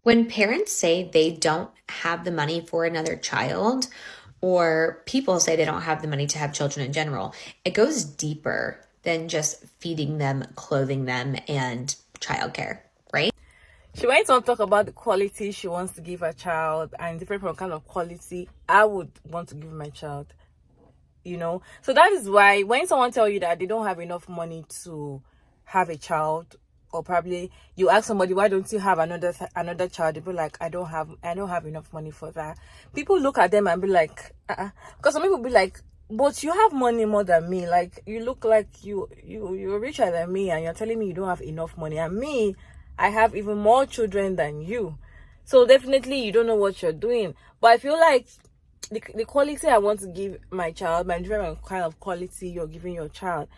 When parents say they don't have the money for another child, or people say they don't have the money to have children in general, it goes deeper than just feeding them, clothing them, and childcare, right? She went on to talk about the quality she wants to give her child and different kind of quality I would want to give my child. So that is why when someone tell you that they don't have enough money to have a child, or probably you ask somebody, why don't you have another child, they be like, I don't have enough money for that. People look at them and be like, because some people be like, but you have money more than me, like you look like you're richer than me, and you're telling me you don't have enough money, and me, I have even more children than you. So definitely you don't know what you're doing. But I feel like the quality I want to give my child, my different kind of quality you're giving your child,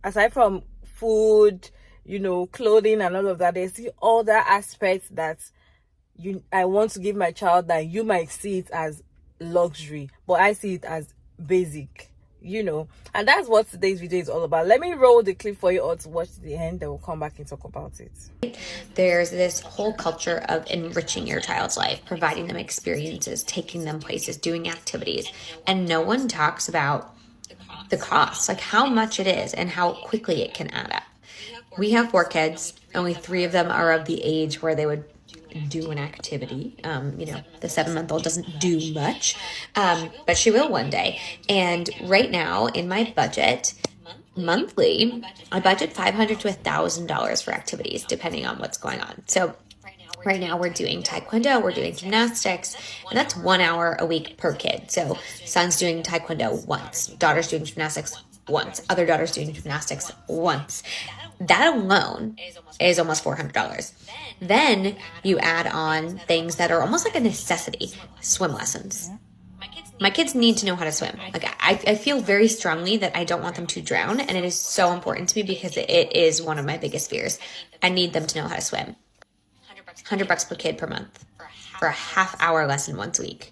aside from food, clothing and all of that, there's still other aspects that I want to give my child that you might see it as luxury, but I see it as basic. And that's what today's video is all about. Let me roll the clip for you all to watch to the end, then we'll come back and talk about it. There's this whole culture of enriching your child's life, providing them experiences, taking them places, doing activities, and no one talks about the cost, like how much it is and how quickly it can add up. We have 4 kids. Only 3 of them are of the age where they would do an activity. The 7-month-old doesn't do much, but she will one day. And right now in my budget, monthly, I budget $500 to $1,000 for activities, depending on what's going on. So right now we're doing taekwondo, we're doing gymnastics, and that's 1 hour a week per kid. So son's doing taekwondo once, daughter's doing gymnastics once, other daughter's doing gymnastics once. That alone is almost $400. Then you add on things that are almost like a necessity. Swim lessons. My kids need to know how to swim. Like I feel very strongly that I don't want them to drown, and it is so important to me because it is one of my biggest fears. I need them to know how to swim. $100 per kid per month for a half-hour lesson once a week.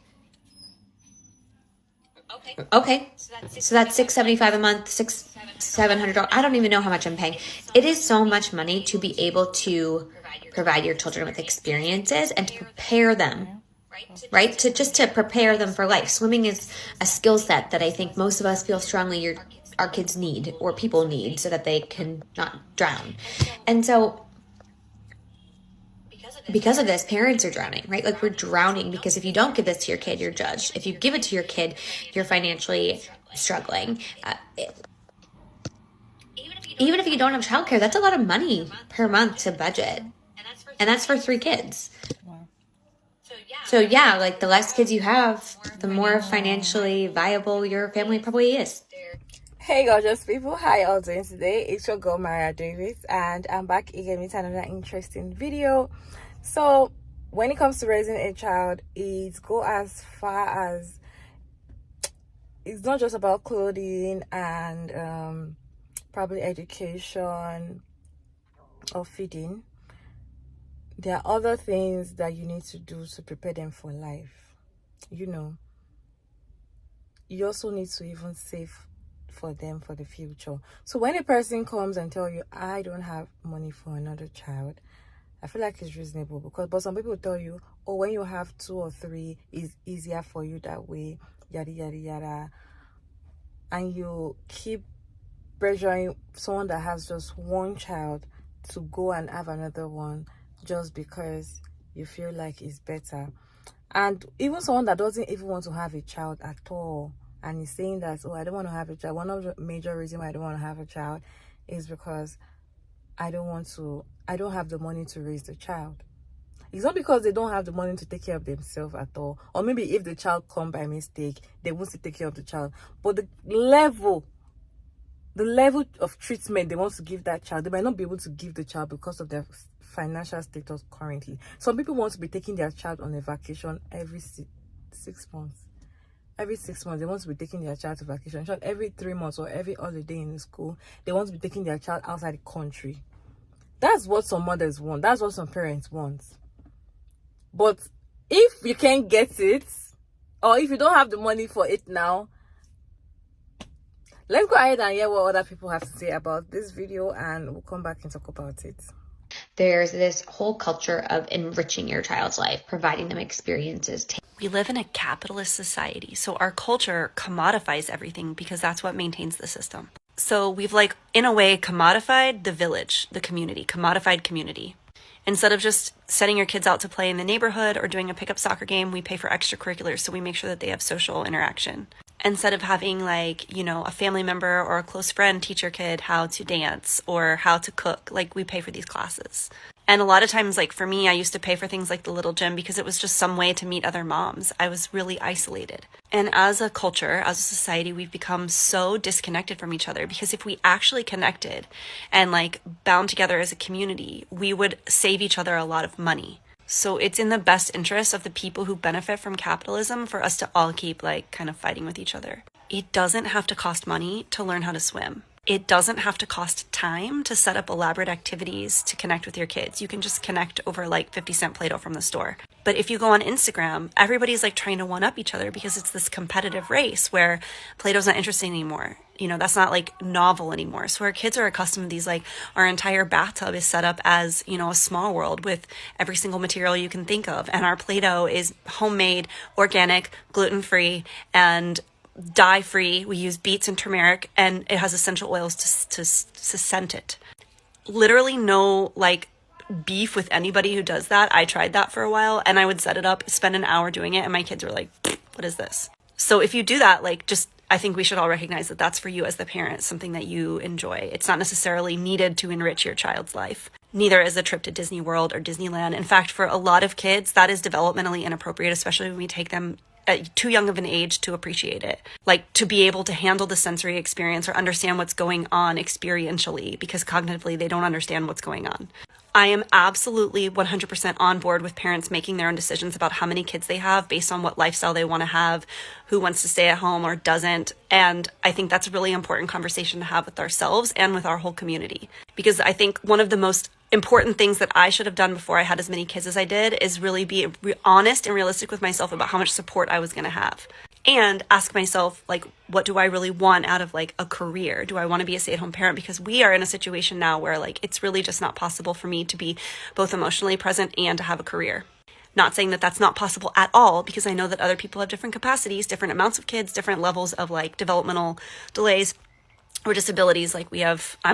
Okay, so that's $675 a month, $700. I don't even know how much I'm paying. It is so much money to be able to provide your children with experiences and to prepare them, right? To prepare them for life. Swimming is a skill set that I think most of us feel strongly our kids need, or people need, so that they can not drown. And so because of this, parents are drowning, right? Like we're drowning because if you don't give this to your kid, you're judged. If you give it to your kid, you're financially struggling. Even if you don't have childcare, that's a lot of money per month to budget. And that's for 3 kids. So yeah, like the less kids you have, the more financially viable your family probably is. Hey gorgeous people, how y'all doing today? It's your girl Maria Davis, and I'm back again with another interesting video. So when it comes to raising a child, it go as far as it's not just about clothing and probably education or feeding. There are other things that you need to do to prepare them for life. You also need to even save for them for the future. So when a person comes and tell you, I don't have money for another child, I feel like it's reasonable, but some people tell you, oh, when you have 2 or 3, it's easier for you that way, yada yada yada, and you keep pressuring someone that has just 1 child to go and have another one just because you feel like it's better. And even someone that doesn't even want to have a child at all, and is saying that, oh, I don't want to have a child. One of the major reasons why I don't want to have a child is because I don't have the money to raise the child. It's not because they don't have the money to take care of themselves at all. Or maybe if the child come by mistake, they want to take care of the child. But the level of treatment they want to give that child, they might not be able to give the child because of their financial status currently. Some people want to be taking their child on a vacation every 6 months. Every 6 months, they want to be taking their child to vacation. Every 3 months or every holiday in the school, they want to be taking their child outside the country. That's what some mothers want. That's what some parents want. But if you can't get it, or if you don't have the money for it now, let's go ahead and hear what other people have to say about this video, and we'll come back and talk about it. There's this whole culture of enriching your child's life, providing them experiences. We live in a capitalist society, so our culture commodifies everything because that's what maintains the system. So we've in a way, commodified the village, the community, commodified community. Instead of just sending your kids out to play in the neighborhood or doing a pickup soccer game, we pay for extracurriculars, so we make sure that they have social interaction. Instead of having a family member or a close friend teach your kid how to dance or how to cook, we pay for these classes. And a lot of times, for me, I used to pay for things like the little gym because it was just some way to meet other moms. I was really isolated. And as a culture, as a society, we've become so disconnected from each other, because if we actually connected and bound together as a community, we would save each other a lot of money. So it's in the best interest of the people who benefit from capitalism for us to all keep kind of fighting with each other. It doesn't have to cost money to learn how to swim. It doesn't have to cost time to set up elaborate activities to connect with your kids. You can just connect over 50-cent Play-Doh from the store. But if you go on Instagram, everybody's trying to one up each other because it's this competitive race where Play-Doh's not interesting anymore. That's not novel anymore. So our kids are accustomed to these, our entire bathtub is set up as, a small world with every single material you can think of. And our Play-Doh is homemade, organic, gluten-free, and dye-free. We use beets and turmeric, and it has essential oils to scent it. Literally no beef with anybody who does that. I tried that for a while, and I would set it up, spend an hour doing it, and my kids were like, what is this? So if you do that, I think we should all recognize that that's for you as the parent, something that you enjoy. It's not necessarily needed to enrich your child's life. Neither is a trip to Disney World or Disneyland. In fact, for a lot of kids, that is developmentally inappropriate, especially when we take them at too young of an age to appreciate it. To be able to handle the sensory experience or understand what's going on experientially, because cognitively they don't understand what's going on. I am absolutely 100% on board with parents making their own decisions about how many kids they have based on what lifestyle they want to have, who wants to stay at home or doesn't. And I think that's a really important conversation to have with ourselves and with our whole community. Because I think one of the most important things that I should have done before I had as many kids as I did is really be honest and realistic with myself about how much support I was going to have. And ask myself, what do I really want out of a career? Do I want to be a stay-at-home parent? Because we are in a situation now where it's really just not possible for me to be both emotionally present and to have a career. Not saying that that's not possible at all, because I know that other people have different capacities, different amounts of kids, different levels of developmental delays or disabilities. I'm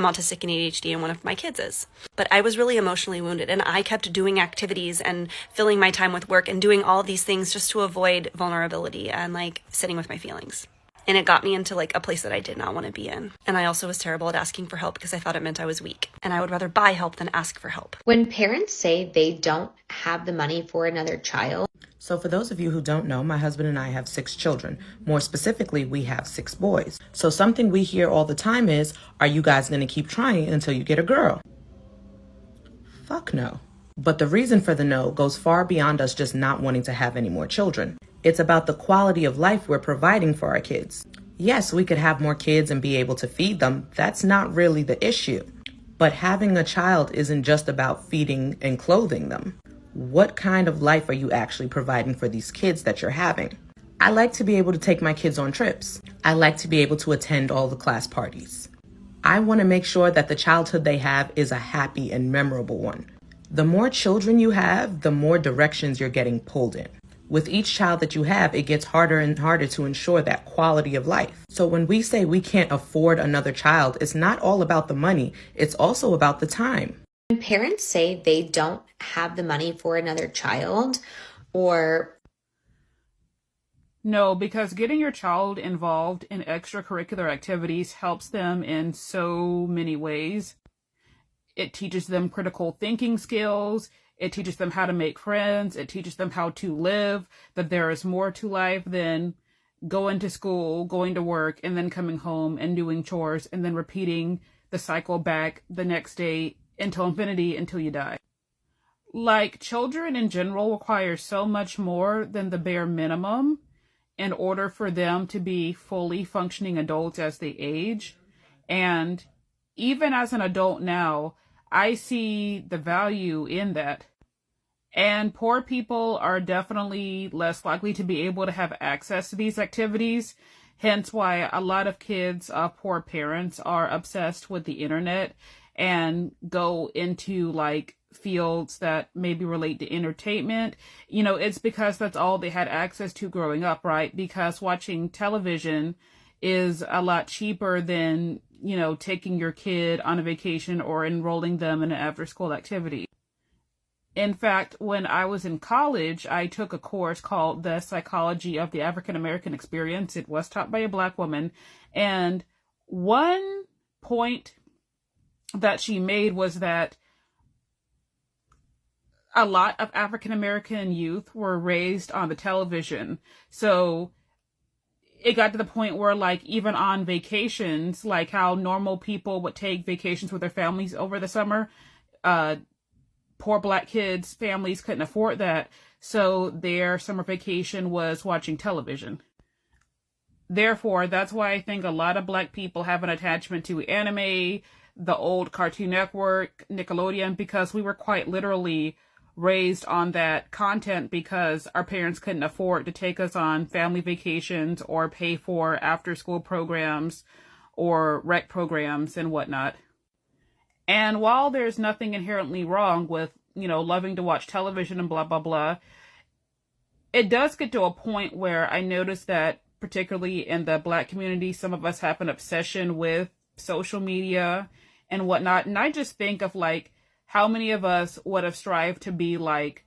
autistic and ADHD, and one of my kids is. But I was really emotionally wounded, and I kept doing activities and filling my time with work and doing all these things just to avoid vulnerability and sitting with my feelings. And it got me into a place that I did not want to be in. And I also was terrible at asking for help because I thought it meant I was weak. And I would rather buy help than ask for help. When parents say they don't have the money for another child. So for those of you who don't know, my husband and I have 6 children. More specifically, we have 6 boys. So something we hear all the time is, are you guys going to keep trying until you get a girl? Fuck no. But the reason for the no goes far beyond us just not wanting to have any more children. It's about the quality of life we're providing for our kids. Yes, we could have more kids and be able to feed them. That's not really the issue. But having a child isn't just about feeding and clothing them. What kind of life are you actually providing for these kids that you're having? I like to be able to take my kids on trips. I like to be able to attend all the class parties. I want to make sure that the childhood they have is a happy and memorable one. The more children you have, the more directions you're getting pulled in. With each child that you have, it gets harder and harder to ensure that quality of life. So when we say we can't afford another child, it's not all about the money. It's also about the time. When parents say they don't have the money for another child, or... No, because getting your child involved in extracurricular activities helps them in so many ways. It teaches them critical thinking skills. It teaches them how to make friends. It teaches them how to live, that there is more to life than going to school, going to work, and then coming home and doing chores, and then repeating the cycle back the next day until infinity, until you die. Children in general require so much more than the bare minimum in order for them to be fully functioning adults as they age. And even as an adult now, I see the value in that. And poor people are definitely less likely to be able to have access to these activities. Hence why a lot of kids of poor parents are obsessed with the internet and go into like fields that maybe relate to entertainment, it's because that's all they had access to growing up, right? Because watching television is a lot cheaper than, taking your kid on a vacation or enrolling them in an after school activity. In fact, when I was in college, I took a course called The Psychology of the African American Experience. It was taught by a Black woman. And one point that she made was that a lot of African American youth were raised on the television. So it got to the point where, like, even on vacations, like how normal people would take vacations with their families over the summer, poor Black kids' families couldn't afford that, so their summer vacation was watching television. Therefore, that's why I think a lot of Black people have an attachment to anime, the old Cartoon Network, Nickelodeon, because we were quite literally raised on that content because our parents couldn't afford to take us on family vacations or pay for after-school programs or rec programs and whatnot. And while there's nothing inherently wrong with, loving to watch television and blah, blah, blah, it does get to a point where I notice that, particularly in the Black community, some of us have an obsession with social media and whatnot. And I just think of, like, how many of us would have strived to be, like,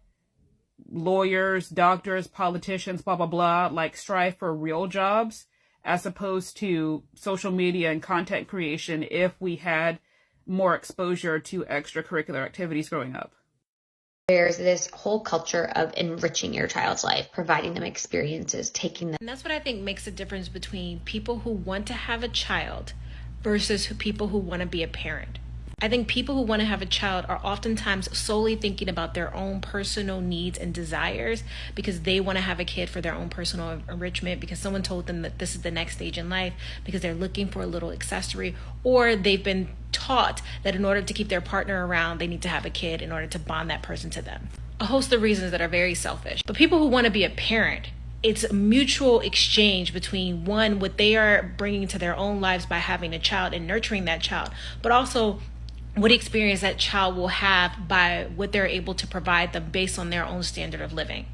lawyers, doctors, politicians, blah, blah, blah, like, strive for real jobs, as opposed to social media and content creation if we had more exposure to extracurricular activities growing up. There's this whole culture of enriching your child's life, providing them experiences, taking them. And that's what I think makes a difference between people who want to have a child versus people who want to be a parent. I think people who want to have a child are oftentimes solely thinking about their own personal needs and desires because they want to have a kid for their own personal enrichment, because someone told them that this is the next stage in life, because they're looking for a little accessory, or they've been taught that in order to keep their partner around, they need to have a kid in order to bond that person to them. A host of reasons that are very selfish. But people who want to be a parent, it's a mutual exchange between, one, what they are bringing to their own lives by having a child and nurturing that child, but also what experience that child will have by what they're able to provide them based on their own standard of living.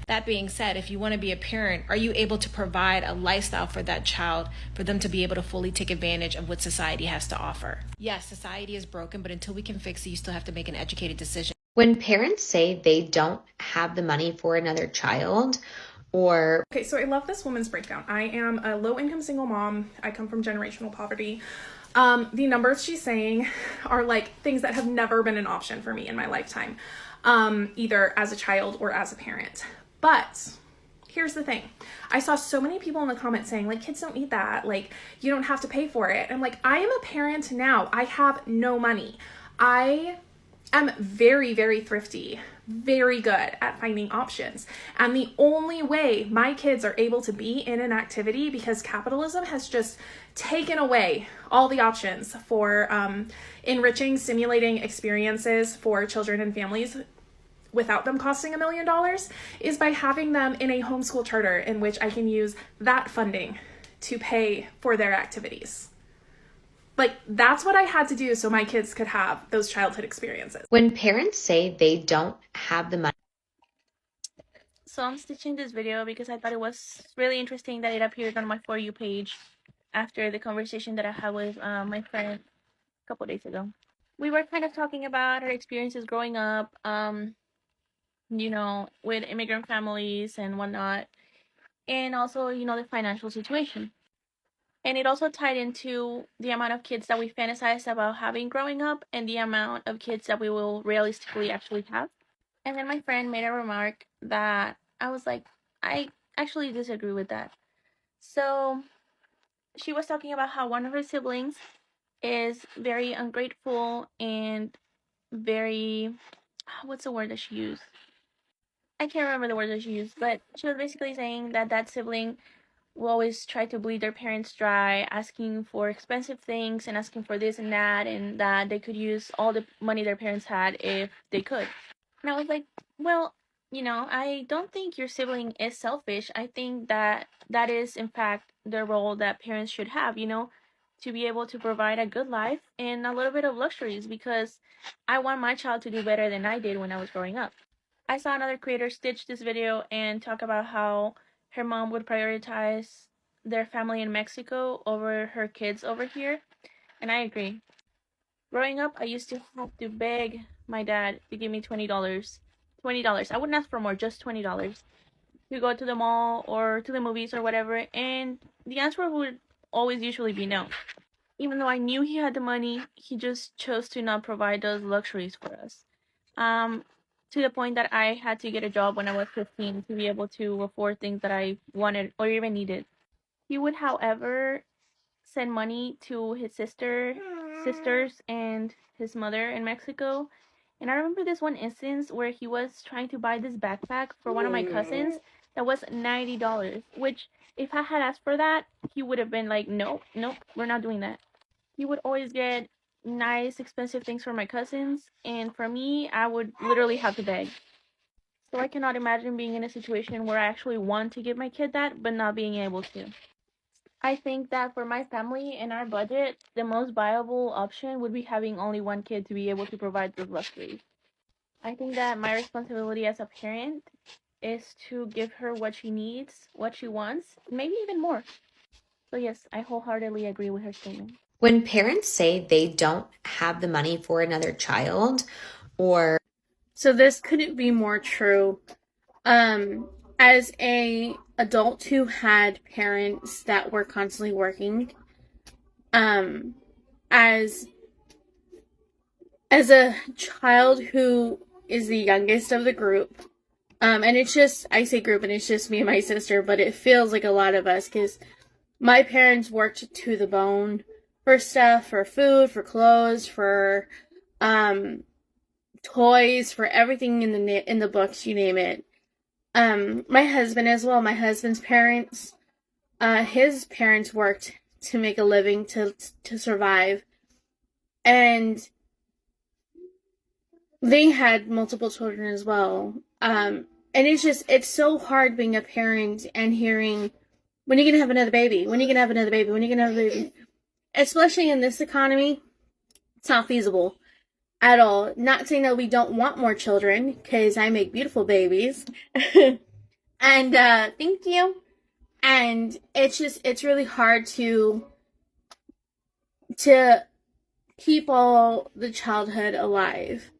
That being said, if you want to be a parent, are you able to provide a lifestyle for that child for them to be able to fully take advantage of what society has to offer? Yes, society is broken, but until we can fix it, you still have to make an educated decision. When parents say they don't have the money for another child, or... Okay, so I love this woman's breakdown. I am a low-income single mom. I come from generational poverty. The numbers she's saying are like things that have never been an option for me in my lifetime, either as a child or as a parent. But here's the thing. I saw so many people in the comments saying, like, kids don't need that. Like, you don't have to pay for it. I'm like, I am a parent now. I have no money. I am very, very thrifty, very good at finding options. And the only way my kids are able to be in an activity, because capitalism has just taken away all the options for enriching, stimulating experiences for children and families without them costing $1 million, is by having them in a homeschool charter in which I can use that funding to pay for their activities. Like, that's what I had to do so my kids could have those childhood experiences. When parents say they don't have the money. So I'm stitching this video because I thought it was really interesting that it appeared on my For You page after the conversation that I had with my friend a couple days ago. We were kind of talking about our experiences growing up, with immigrant families and whatnot, and also, the financial situation. And it also tied into the amount of kids that we fantasize about having growing up and the amount of kids that we will realistically actually have. And then my friend made a remark that I was like, I actually disagree with that. So she was talking about how one of her siblings is very ungrateful and very, what's the word that she used? I can't remember the word that she used, but she was basically saying that that sibling will always try to bleed their parents dry, asking for expensive things and asking for this and that they could use all the money their parents had if they could. And I was like, well, I don't think your sibling is selfish. I think that is, in fact, the role that parents should have, to be able to provide a good life and a little bit of luxuries because I want my child to do better than I did when I was growing up. I saw another creator stitch this video and talk about how her mom would prioritize their family in Mexico over her kids over here, and I agree. Growing up, I used to have to beg my dad to give me $20. $20. I wouldn't ask for more, just $20 to go to the mall or to the movies or whatever, and the answer would always usually be no. Even though I knew he had the money, he just chose to not provide those luxuries for us. To the point that I had to get a job when I was 15 to be able to afford things that I wanted or even needed. He would, however, send money to his sisters and his mother in Mexico. And I remember this one instance where he was trying to buy this backpack for one of my cousins that was $90, which if I had asked for that, he would have been like, nope, nope, we're not doing that. He would always get nice, expensive things for my cousins, and for me, I would literally have to beg. So I cannot imagine being in a situation where I actually want to give my kid that, but not being able to. I think that for my family and our budget, the most viable option would be having only one kid to be able to provide those luxuries. I think that my responsibility as a parent is to give her what she needs, what she wants, maybe even more. So yes, I wholeheartedly agree with her statement. When parents say they don't have the money for another child, or so this couldn't be more true. As a adult who had parents that were constantly working, as a child who is the youngest of the group, and it's just, I say group and it's just me and my sister, but it feels like a lot of us because my parents worked to the bone for stuff, for food, for clothes, for toys, for everything in the books, you name it. My husband as well, my husband's parents, his parents worked to make a living to survive, and they had multiple children as well. And it's so hard being a parent and hearing, when are you gonna have another baby? When are you gonna have another baby? When are you gonna have a baby? Especially in this economy, it's not feasible at all. Not saying that we don't want more children, because I make beautiful babies. And thank you. And it's really hard to keep all the childhood alive.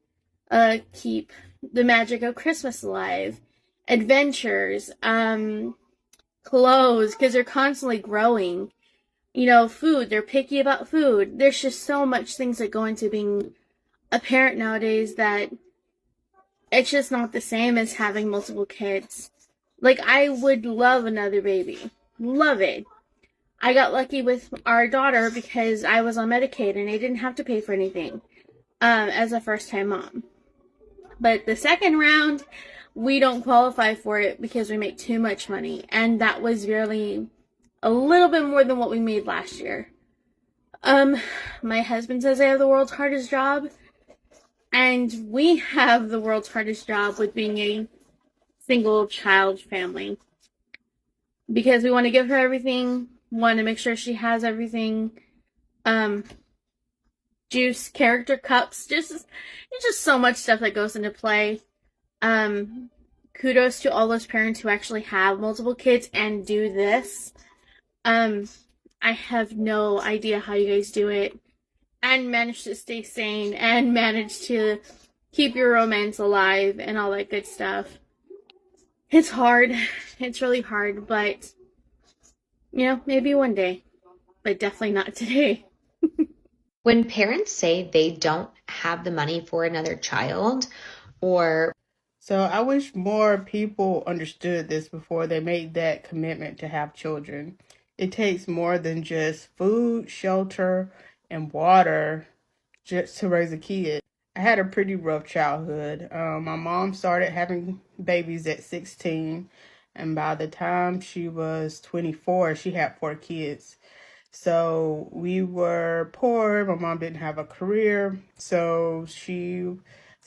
Keep the magic of Christmas alive. Adventures, clothes, because they're constantly growing. Food, they're picky about food. There's just so much things that go into being a parent nowadays that it's just not the same as having multiple kids. Like, I would love another baby. Love it. I got lucky with our daughter because I was on Medicaid and I didn't have to pay for anything as a first-time mom. But the second round, we don't qualify for it because we make too much money. And that was really a little bit more than what we made last year. My husband says I have the world's hardest job. And we have the world's hardest job with being a single child family. Because we want to give her everything, want to make sure she has everything. Juice, character cups, it's just so much stuff that goes into play. Kudos to all those parents who actually have multiple kids and do this. I have no idea how you guys do it and manage to stay sane and manage to keep your romance alive and all that good stuff. It's hard. It's really hard, but maybe one day, but definitely not today. when parents say they don't have the money for another child, or So I wish more people understood this before they made that commitment to have children. It takes more than just food, shelter, and water just to raise a kid. I had a pretty rough childhood. My mom started having babies at 16, and by the time she was 24, she had 4 kids. So we were poor. My mom didn't have a career, so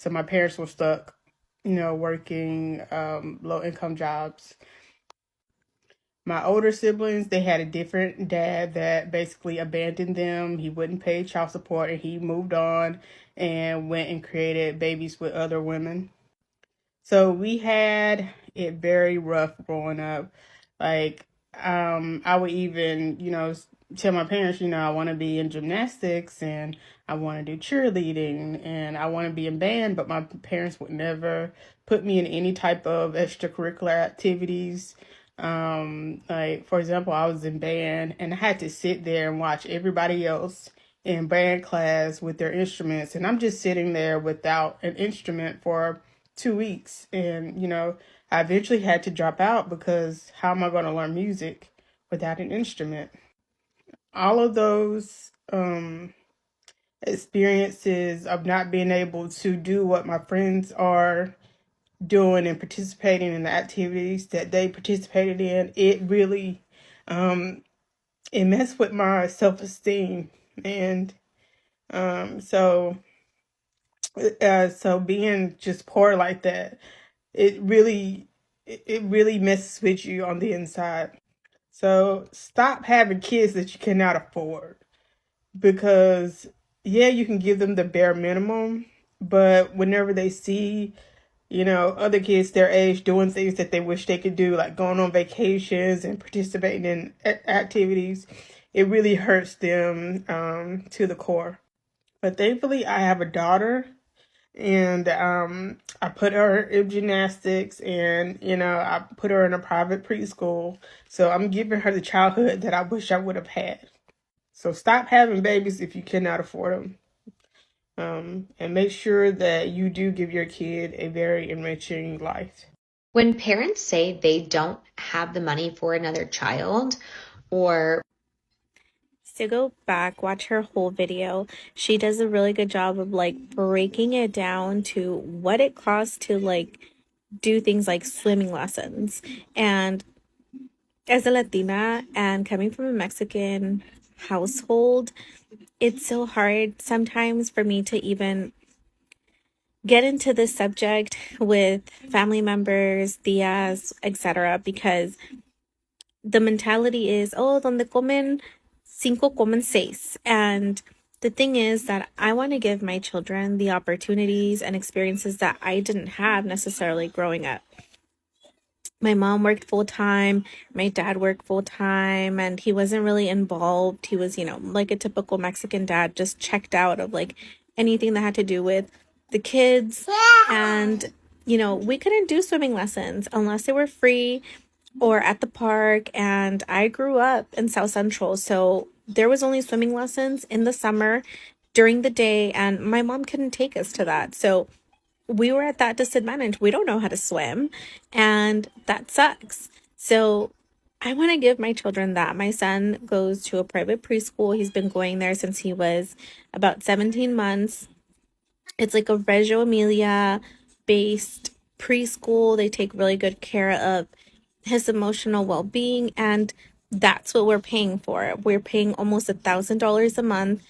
my parents were stuck, working low income jobs. My older siblings, they had a different dad that basically abandoned them. He wouldn't pay child support, and he moved on and went and created babies with other women. So we had it very rough growing up. Like, I would even, tell my parents, I want to be in gymnastics and I want to do cheerleading and I want to be in band, but my parents would never put me in any type of extracurricular activities. Like, for example, I was in band and I had to sit there and watch everybody else in band class with their instruments, and I'm just sitting there without an instrument for 2 weeks. And I eventually had to drop out because how am I going to learn music without an instrument? All of those experiences of not being able to do what my friends are doing and participating in the activities that they participated in, it really it messed with my self-esteem. And so being just poor like that, it really messes with you on the inside. So stop having kids that you cannot afford, because yeah, you can give them the bare minimum, but whenever they see, other kids their age doing things that they wish they could do, like going on vacations and participating in activities, it really hurts them to the core. But thankfully, I have a daughter, and I put her in gymnastics, and I put her in a private preschool. So I'm giving her the childhood that I wish I would have had. So stop having babies if you cannot afford them. And make sure that you do give your kid a very enriching life. When parents say they don't have the money for another child, or to go back, watch her whole video. She does a really good job of like breaking it down to what it costs to like do things like swimming lessons. And as a Latina and coming from a Mexican household, it's so hard sometimes for me to even get into this subject with family members, tias, etc., because the mentality is, oh, donde comen cinco, comen seis. And the thing is that I want to give my children the opportunities and experiences that I didn't have necessarily growing up. My mom worked full time, my dad worked full time, and he wasn't really involved. He was, like a typical Mexican dad, just checked out of like anything that had to do with the kids. And, we couldn't do swimming lessons unless they were free or at the park. And I grew up in South Central, so there was only swimming lessons in the summer during the day, and my mom couldn't take us to that. So we were at that disadvantage. We don't know how to swim, and that sucks. So I want to give my children that. My son goes to a private preschool. He's been going there since he was about 17 months. It's like a Reggio Emilia based preschool. They take really good care of his emotional well-being, and that's what we're paying for. We're paying almost $1,000 a month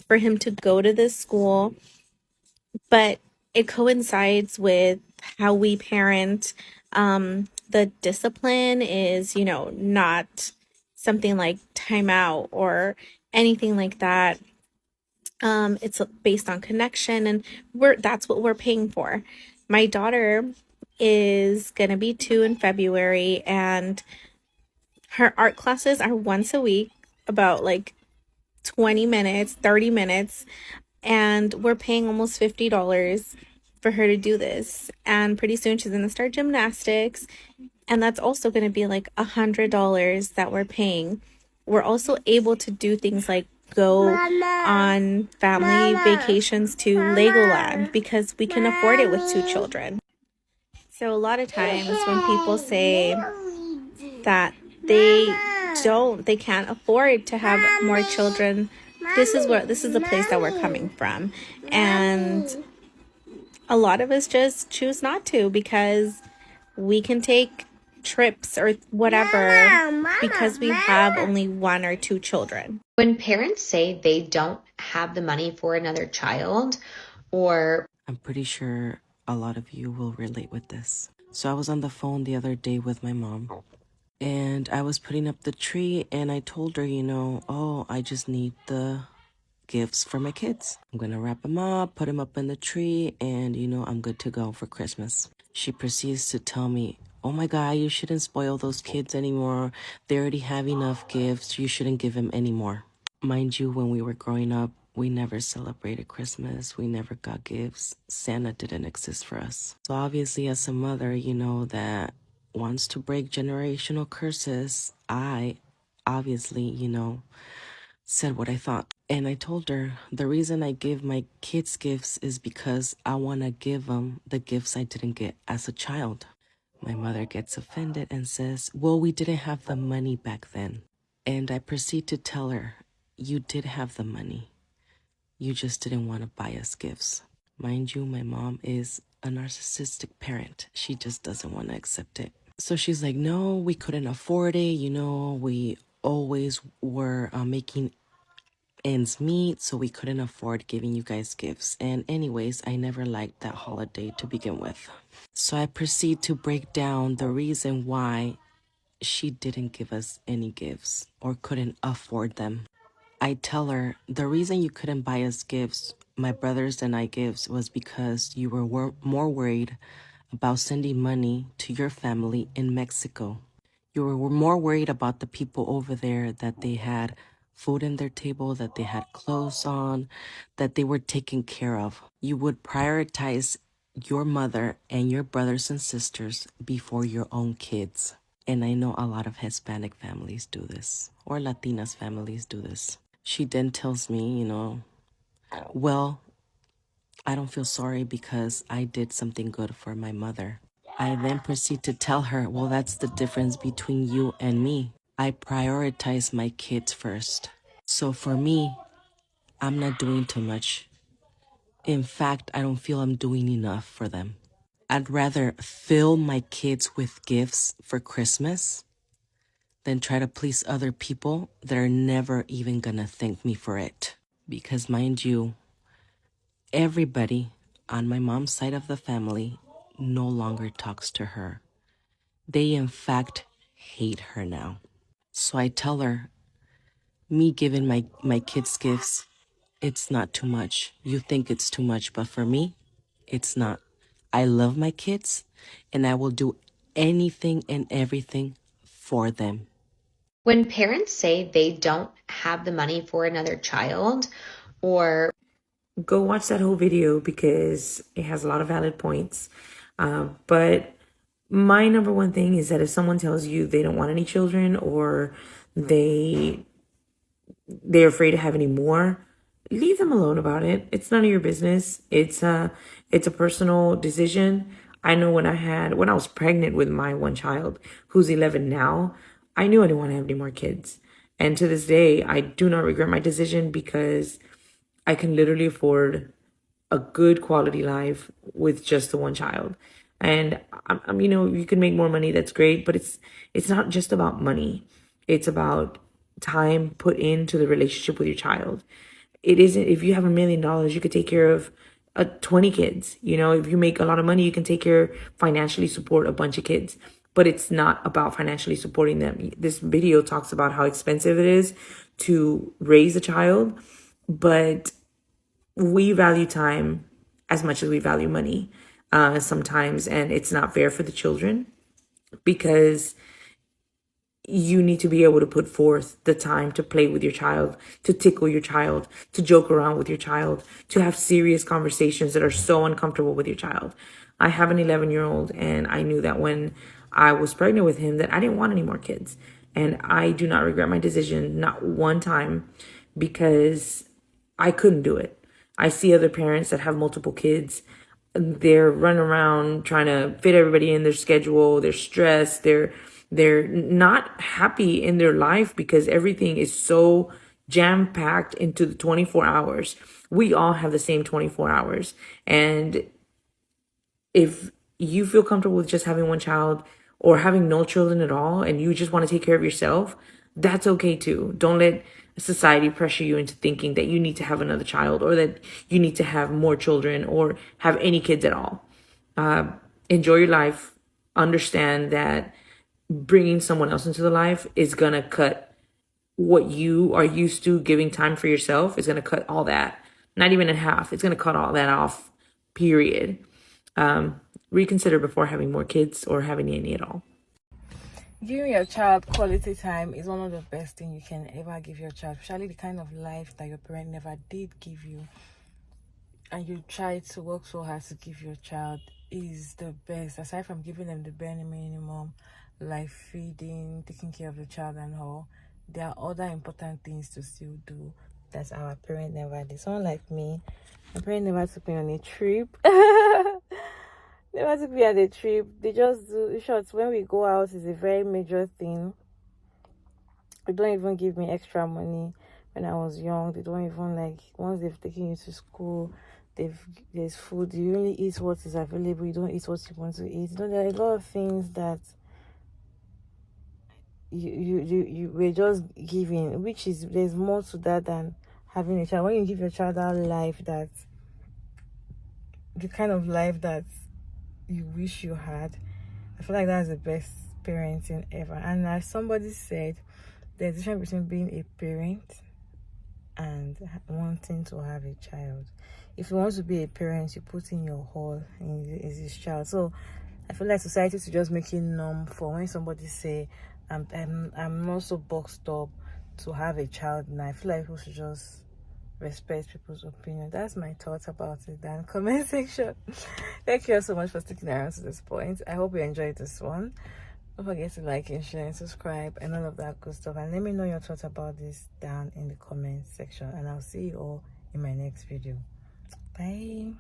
for him to go to this school, but it coincides with how we parent. The discipline is, not something like timeout or anything like that. It's based on connection, and that's what we're paying for. My daughter is gonna be 2 in February, and her art classes are once a week, about like 20 minutes, 30 minutes, and we're paying almost $50 for her to do this. And pretty soon she's gonna start gymnastics, and that's also gonna be like $100 that we're paying. We're also able to do things like go on family vacations to Legoland because we can afford it with 2 children. So a lot of times when people say that they can't afford to have more children, this is the place that we're coming from. And a lot of us just choose not to because we can take trips or whatever because we have only 1 or 2 children. when parents say they don't have the money for another child, or I'm pretty sure a lot of you will relate with this. So I was on the phone the other day with my mom, And I was putting up the tree and I told her, oh, I just need the gifts for my kids. I'm gonna wrap them up, put them up in the tree, and I'm good to go for Christmas. She proceeds to tell me, oh my God, you shouldn't spoil those kids anymore. They already have enough gifts. You shouldn't give them any more. Mind you, when we were growing up, we never celebrated Christmas. We never got gifts. Santa didn't exist for us. So obviously, as a mother, that wants to break generational curses, I obviously, said what I thought. And I told her the reason I give my kids gifts is because I want to give them the gifts I didn't get as a child. My mother gets offended and says, well, we didn't have the money back then. And I proceed to tell her, you did have the money. You just didn't want to buy us gifts. Mind you, my mom is a narcissistic parent. She just doesn't want to accept it. So she's like, no, we couldn't afford it. We always were making ends meet, so we couldn't afford giving you guys gifts. And anyways, I never liked that holiday to begin with. So I proceed to break down the reason why she didn't give us any gifts or couldn't afford them. I tell her the reason you couldn't buy us gifts, my brothers and I gifts, was because you were more worried about sending money to your family in Mexico. You were more worried about the people over there, that they had food in their table, that they had clothes on, that they were taken care of. You would prioritize your mother and your brothers and sisters before your own kids. And I know a lot of Hispanic families do this, or Latinas families do this. She then tells me, well, I don't feel sorry because I did something good for my mother. I then proceed to tell her, well, that's the difference between you and me. I prioritize my kids first. So for me, I'm not doing too much. In fact, I don't feel I'm doing enough for them. I'd rather fill my kids with gifts for Christmas than try to please other people that are never even gonna thank me for it. Because mind you, everybody on my mom's side of the family no longer talks to her. They in fact hate her now. So I tell her, me giving my kids gifts, it's not too much. You think it's too much, but for me, it's not. I love my kids and I will do anything and everything for them. When parents say they don't have the money for another child, or go watch that whole video because it has a lot of valid points. But my number one thing is that if someone tells you they don't want any children, or they're afraid to have any more, leave them alone about it. It's none of your business. It's a personal decision. I know when I was pregnant with my one child, who's 11 now, I knew I didn't want to have any more kids. And to this day, I do not regret my decision because I can literally afford a good quality life with just the one child. And you can make more money. That's great. But it's not just about money. It's about time put into the relationship with your child. It isn't, if you have $1 million, you could take care of 20 kids. If you make a lot of money, you can financially support a bunch of kids. But it's not about financially supporting them. This video talks about how expensive it is to raise a child, but we value time as much as we value money sometimes, and it's not fair for the children because you need to be able to put forth the time to play with your child, to tickle your child, to joke around with your child, to have serious conversations that are so uncomfortable with your child. I have an 11-year-old, and I knew that when I was pregnant with him that I didn't want any more kids. And I do not regret my decision, not one time, because I couldn't do it. I see other parents that have multiple kids. They're running around trying to fit everybody in their schedule. They're stressed. They're not happy in their life because everything is so jam-packed into the 24 hours. We all have the same 24 hours. And if you feel comfortable with just having one child or having no children at all, and you just want to take care of yourself, that's okay too. Don't let society pressure you into thinking that you need to have another child or that you need to have more children or have any kids at all. Enjoy your life. Understand that bringing someone else into the life is going to cut what you are used to giving time for yourself. Is going to cut all that, not even in half. It's going to cut all that off, period. Reconsider before having more kids or having any at all. Giving your child quality time is one of the best things you can ever give your child, especially the kind of life that your parent never did give you, and you try to work so hard to give your child, is the best. Aside from giving them the bare minimum, like feeding, taking care of the child and all, there are other important things to still do that our parent never did. Someone like me, my parent never took me on a trip. Never took me on a trip. They just do shots when we go out is a very major thing. They don't even give me extra money when I was young. They don't even, like, once they've taken you to school, there's food. You only eat what is available. You don't eat what you want to eat. You know, there are a lot of things that you were just giving, which is, there's more to that than having a child. When you give your child that life, that the kind of life that you wish you had, I feel like that's the best parenting ever. And as somebody said, there's a difference between being a parent and wanting to have a child. If you want to be a parent, you put in your whole in this child. So I feel like society is just making norm for when somebody say I'm not so boxed up to have a child now. I feel like people should just respect people's opinion. That's my thoughts about it. Then comment section. Thank you all so much for sticking around to this point. I hope you enjoyed this one. Don't forget to like and share and subscribe and all of that good stuff, and let me know your thoughts about this down in the comment section, and I'll see you all in my next video. Bye.